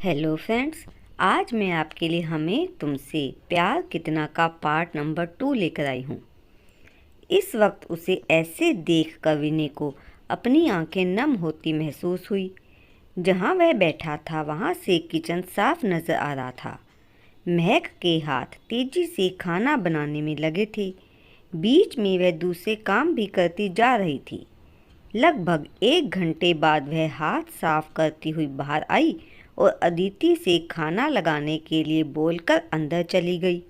Hello friends. आज मैं आपके लिए हमें तुमसे प्यार कितना का पार्ट नंबर 2 लेकर आई हूँ। इस वक्त उसे ऐसे देख कर विनय को अपनी आंखें नम होती महसूस हुई। जहाँ वह बैठा था वहाँ से किचन साफ नज़र आ रहा था। महक के हाथ तेजी से खाना बनाने में लगे थे। बीच में वह दूसरे काम भी करती जा रही थी। लगभग 1 घंटे बाद वह हाथ साफ करती हुई बाहर आई और अदिति से खाना लगाने के लिए बोलकर अंदर चली गई।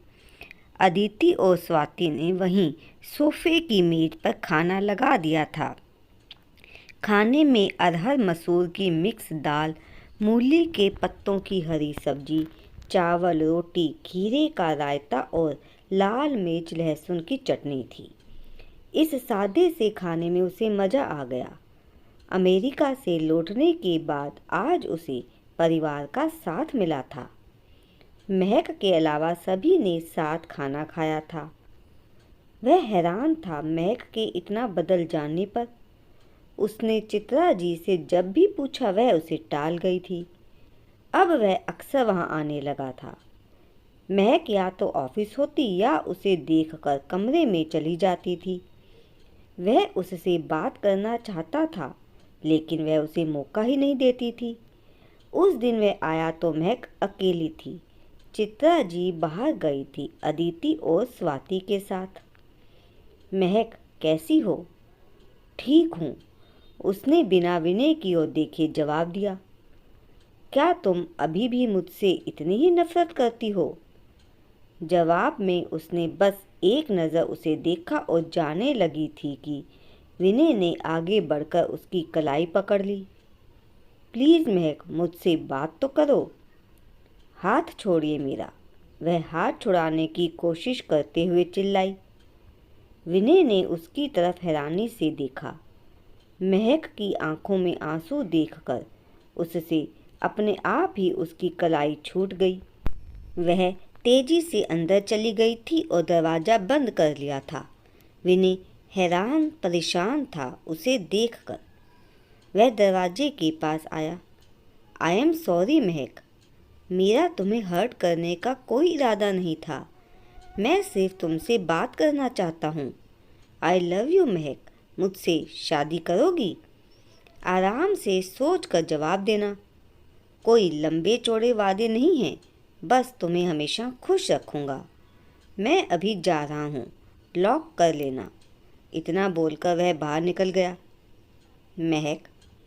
अदिति और स्वाति ने वहीं सोफे की मेज पर खाना लगा दिया था। खाने में अरहर मसूर की मिक्स दाल, मूली के पत्तों की हरी सब्जी, चावल, रोटी, खीरे का रायता और लाल मिर्च लहसुन की चटनी थी। इस सादे से खाने में उसे मज़ा आ गया। अमेरिका से लौटने के बाद आज उसे परिवार का साथ मिला था। महक के अलावा सभी ने साथ खाना खाया था। वह हैरान था महक के इतना बदल जाने पर। उसने चित्रा जी से जब भी पूछा वह उसे टाल गई थी। अब वह अक्सर वहां आने लगा था। महक या तो ऑफिस होती या उसे देखकर कमरे में चली जाती थी। वह उससे बात करना चाहता था लेकिन वह उसे मौका ही नहीं देती थी। उस दिन वह आया तो महक अकेली थी। चित्रा जी बाहर गई थी अदिति और स्वाति के साथ। महक, कैसी हो? ठीक हूँ, उसने बिना विनय की ओर देखे जवाब दिया। क्या तुम अभी भी मुझसे इतनी ही नफरत करती हो? जवाब में उसने बस एक नज़र उसे देखा और जाने लगी थी कि विनय ने आगे बढ़कर उसकी कलाई पकड़ ली। प्लीज़ महक, मुझसे बात तो करो। हाथ छोड़िए मेरा, वह हाथ छुड़ाने की कोशिश करते हुए चिल्लाई। विनय ने उसकी तरफ हैरानी से देखा। महक की आंखों में आंसू देखकर उससे अपने आप ही उसकी कलाई छूट गई। वह तेजी से अंदर चली गई थी और दरवाज़ा बंद कर लिया था। विनय हैरान परेशान था उसे देखकर। वह दरवाजे के पास आया। आई एम सॉरी महक, मेरा तुम्हें हर्ट करने का कोई इरादा नहीं था। मैं सिर्फ तुमसे बात करना चाहता हूँ। आई लव यू महक, मुझसे शादी करोगी? आराम से सोच कर जवाब देना। कोई लंबे चौड़े वादे नहीं हैं, बस तुम्हें हमेशा खुश रखूँगा। मैं अभी जा रहा हूँ, लॉक कर लेना। इतना बोलकर वह बाहर निकल गया। महक,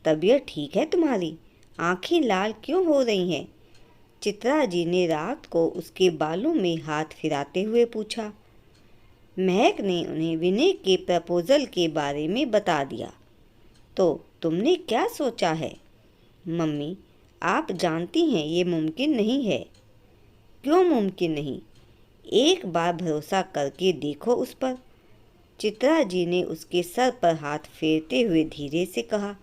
तबीयत ठीक है तुम्हारी? आंखें लाल क्यों हो रही हैं? चित्रा जी ने रात को उसके बालों में हाथ फिराते हुए पूछा। महक ने उन्हें विनय के प्रपोजल के बारे में बता दिया। तो तुमने क्या सोचा है? मम्मी, आप जानती हैं ये मुमकिन नहीं है। क्यों मुमकिन नहीं? एक बार भरोसा करके देखो उस पर। चित्रा जी ने उसके सर पर हाथ फेरते हुए धीरे से कहा।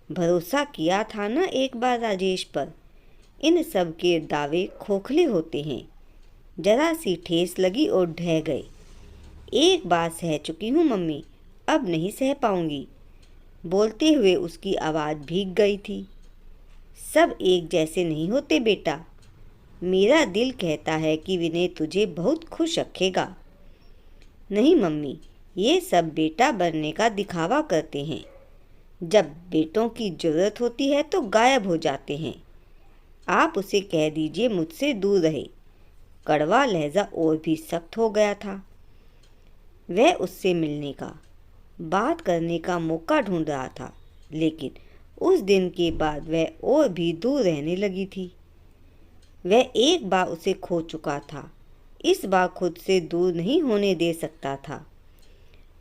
भरोसा किया था ना एक बार राजेश पर। इन सब के दावे खोखले होते हैं। जरा सी ठेस लगी और ढह गए। एक बार सह चुकी हूँ मम्मी, अब नहीं सह पाऊंगी। बोलते हुए उसकी आवाज़ भीग गई थी। सब एक जैसे नहीं होते बेटा। मेरा दिल कहता है कि विनय तुझे बहुत खुश रखेगा। नहीं मम्मी, ये सब बेटा बनने का दिखावा करते हैं। जब बेटों की ज़रूरत होती है तो गायब हो जाते हैं। आप उसे कह दीजिए मुझसे दूर रहे। कड़वा लहजा और भी सख्त हो गया था। वह उससे मिलने का, बात करने का मौका ढूंढ रहा था, लेकिन उस दिन के बाद वह और भी दूर रहने लगी थी। वह एक बार उसे खो चुका था, इस बार खुद से दूर नहीं होने दे सकता था।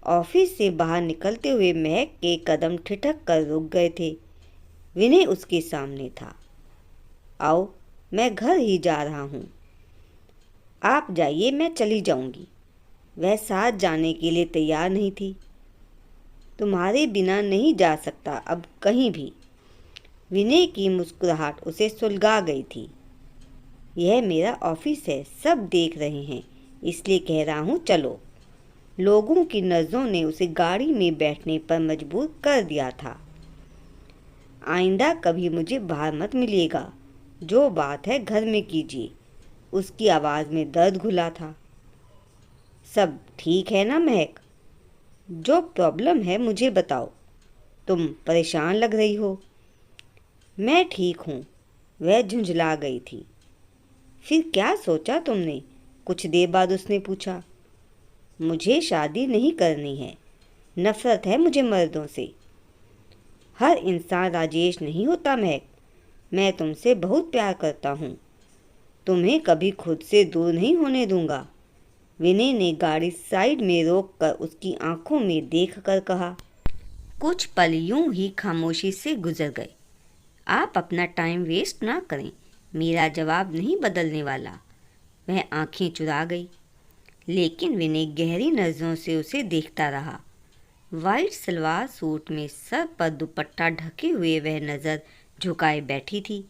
ऑफिस से बाहर निकलते हुए महक के कदम ठिठक कर रुक गए थे। विनय उसके सामने था। आओ, मैं घर ही जा रहा हूँ। आप जाइए, मैं चली जाऊँगी। वह साथ जाने के लिए तैयार नहीं थी। तुम्हारे बिना नहीं जा सकता अब कहीं भी। विनय की मुस्कुराहट उसे सुलगा गई थी। यह मेरा ऑफिस है, सब देख रहे हैं, इसलिए कह रहा हूँ चलो। लोगों की नज़रों ने उसे गाड़ी में बैठने पर मजबूर कर दिया था। आइंदा कभी मुझे बाहर मत मिलिएगा, जो बात है घर में कीजिए। उसकी आवाज़ में दर्द घुला था। सब ठीक है ना महक? जो प्रॉब्लम है मुझे बताओ। तुम परेशान लग रही हो। मैं ठीक हूँ, वह झुंझला गई थी। फिर क्या सोचा तुमने? कुछ देर बाद उसने पूछा। मुझे शादी नहीं करनी है, नफरत है मुझे मर्दों से। हर इंसान राजेश नहीं होता महक। मैं तुमसे बहुत प्यार करता हूँ, तुम्हें कभी खुद से दूर नहीं होने दूंगा। विनय ने गाड़ी साइड में रोक कर उसकी आंखों में देख कर कहा। कुछ पल यूं ही खामोशी से गुजर गए। आप अपना टाइम वेस्ट ना करें, मेरा जवाब नहीं बदलने वाला। वह आंखें चुरा गई, लेकिन विनय गहरी नज़रों से उसे देखता रहा। वाइट सलवार सूट में सर पर दुपट्टा ढके हुए वह नज़र झुकाए बैठी थी।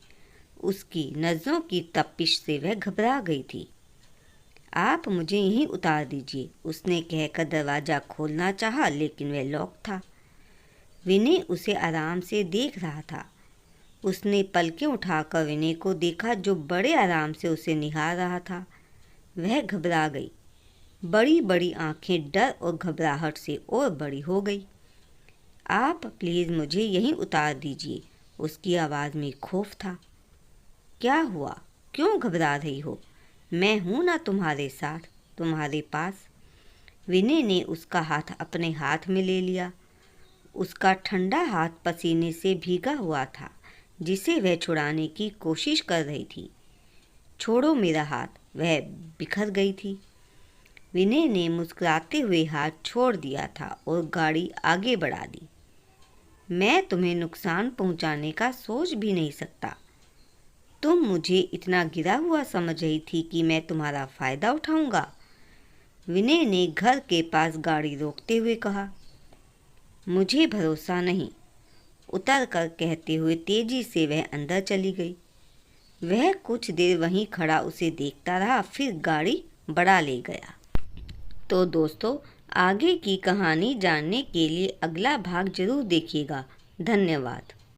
उसकी नज़रों की तपिश से वह घबरा गई थी। आप मुझे यहीं उतार दीजिए, उसने कहकर दरवाज़ा खोलना चाहा, लेकिन वह लॉक था। विनय उसे आराम से देख रहा था। उसने पलकें उठाकर विनय को देखा, जो बड़े आराम से उसे निहार रहा था। वह घबरा गई। बड़ी बड़ी आंखें डर और घबराहट से और बड़ी हो गई। आप प्लीज़ मुझे यहीं उतार दीजिए, उसकी आवाज़ में खौफ था। क्या हुआ? क्यों घबरा रही हो? मैं हूँ ना तुम्हारे साथ, तुम्हारे पास। विनय ने उसका हाथ अपने हाथ में ले लिया। उसका ठंडा हाथ पसीने से भीगा हुआ था, जिसे वह छुड़ाने की कोशिश कर रही थी। छोड़ो मेरा हाथ, वह बिखर गई थी। विनय ने मुस्कुराते हुए हाथ छोड़ दिया था और गाड़ी आगे बढ़ा दी। मैं तुम्हें नुकसान पहुंचाने का सोच भी नहीं सकता। तुम मुझे इतना गिरा हुआ समझ रही थी कि मैं तुम्हारा फ़ायदा उठाऊंगा? विनय ने घर के पास गाड़ी रोकते हुए कहा। मुझे भरोसा नहीं, उतर कर कहते हुए तेजी से वह अंदर चली गई। वह कुछ देर वहीं खड़ा उसे देखता रहा, फिर गाड़ी बढ़ा ले गया। तो दोस्तों, आगे की कहानी जानने के लिए अगला भाग जरूर देखिएगा। धन्यवाद।